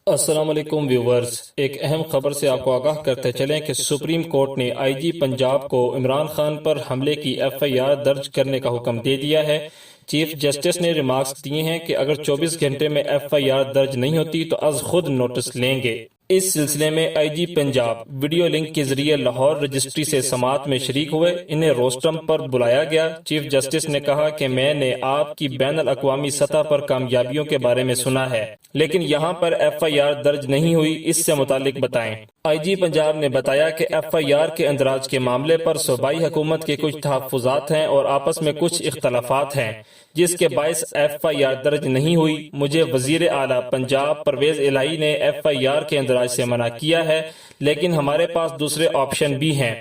السلام علیکم ویورز، ایک اہم خبر سے آپ کو آگاہ کرتے چلیں کہ سپریم کورٹ نے آئی جی پنجاب کو عمران خان پر حملے کی ایف آئی آر درج کرنے کا حکم دے دیا ہے۔ چیف جسٹس نے ریمارکس دیے ہیں کہ اگر 24 گھنٹے میں ایف آئی آر درج نہیں ہوتی تو از خود نوٹس لیں گے۔ اس سلسلے میں آئی جی پنجاب ویڈیو لنک کے ذریعے لاہور رجسٹری سے سماعت میں شریک ہوئے۔ انہیں روسٹرم پر بلایا گیا۔ چیف جسٹس نے کہا کہ میں نے آپ کی بین الاقوامی سطح پر کامیابیوں کے بارے میں سنا ہے، لیکن یہاں پر ایف آئی آر درج نہیں ہوئی، اس سے متعلق بتائیں۔ آئی جی پنجاب نے بتایا کہ ایف آئی آر کے اندراج کے معاملے پر صوبائی حکومت کے کچھ تحفظات ہیں اور آپس میں کچھ اختلافات ہیں، جس کے باعث ایف آئی آر درج نہیں ہوئی۔ مجھے وزیر اعلیٰ پنجاب پرویز الہی نے ایف آئی آر کے اندراج سے منع کیا ہے، لیکن ہمارے پاس دوسرے آپشن بھی ہیں۔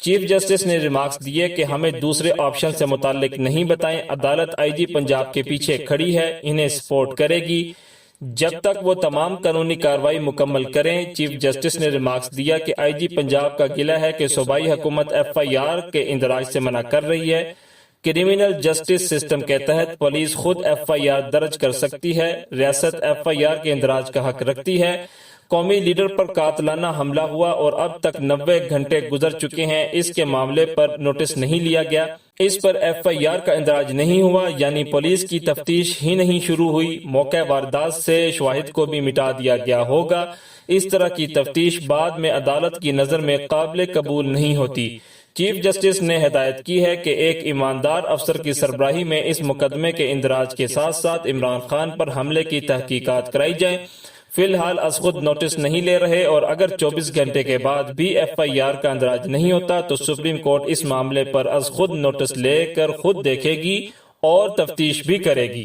چیف جسٹس نے ریمارکس دیے کہ ہمیں دوسرے آپشن سے متعلق نہیں بتائیں۔ عدالت آئی جی پنجاب کے پیچھے کھڑی ہے، انہیں سپورٹ کرے گی جب تک وہ تمام قانونی کارروائی مکمل کریں۔ چیف جسٹس نے ریمارکس دیا کہ آئی جی پنجاب کا گلہ ہے کہ صوبائی حکومت ایف آئی آر کے اندراج سے منع کر رہی ہے۔ کرمنل جسٹس سسٹم کے تحت پولیس خود ایف آئی آر درج کر سکتی ہے۔ ریاست ایف آئی آر کے اندراج کا حق رکھتی ہے۔ قومی لیڈر پر قاتلانہ حملہ ہوا اور اب تک 90 گھنٹے گزر چکے ہیں، اس کے معاملے پر نوٹس نہیں لیا گیا، اس پر ایف آئی آر کا اندراج نہیں ہوا، یعنی پولیس کی تفتیش ہی نہیں شروع ہوئی۔ موقع واردات سے شواہد کو بھی مٹا دیا گیا ہوگا۔ اس طرح کی تفتیش بعد میں عدالت کی نظر میں قابل قبول نہیں ہوتی۔ چیف جسٹس نے ہدایت کی ہے کہ ایک ایماندار افسر کی سربراہی میں اس مقدمے کے اندراج کے ساتھ ساتھ عمران خان پر حملے کی تحقیقات کرائی جائیں۔ فی الحال از خود نوٹس نہیں لے رہے، اور اگر 24 گھنٹے کے بعد بھی ایف آئی آر کا اندراج نہیں ہوتا تو سپریم کورٹ اس معاملے پر از خود نوٹس لے کر خود دیکھے گی اور تفتیش بھی کرے گی۔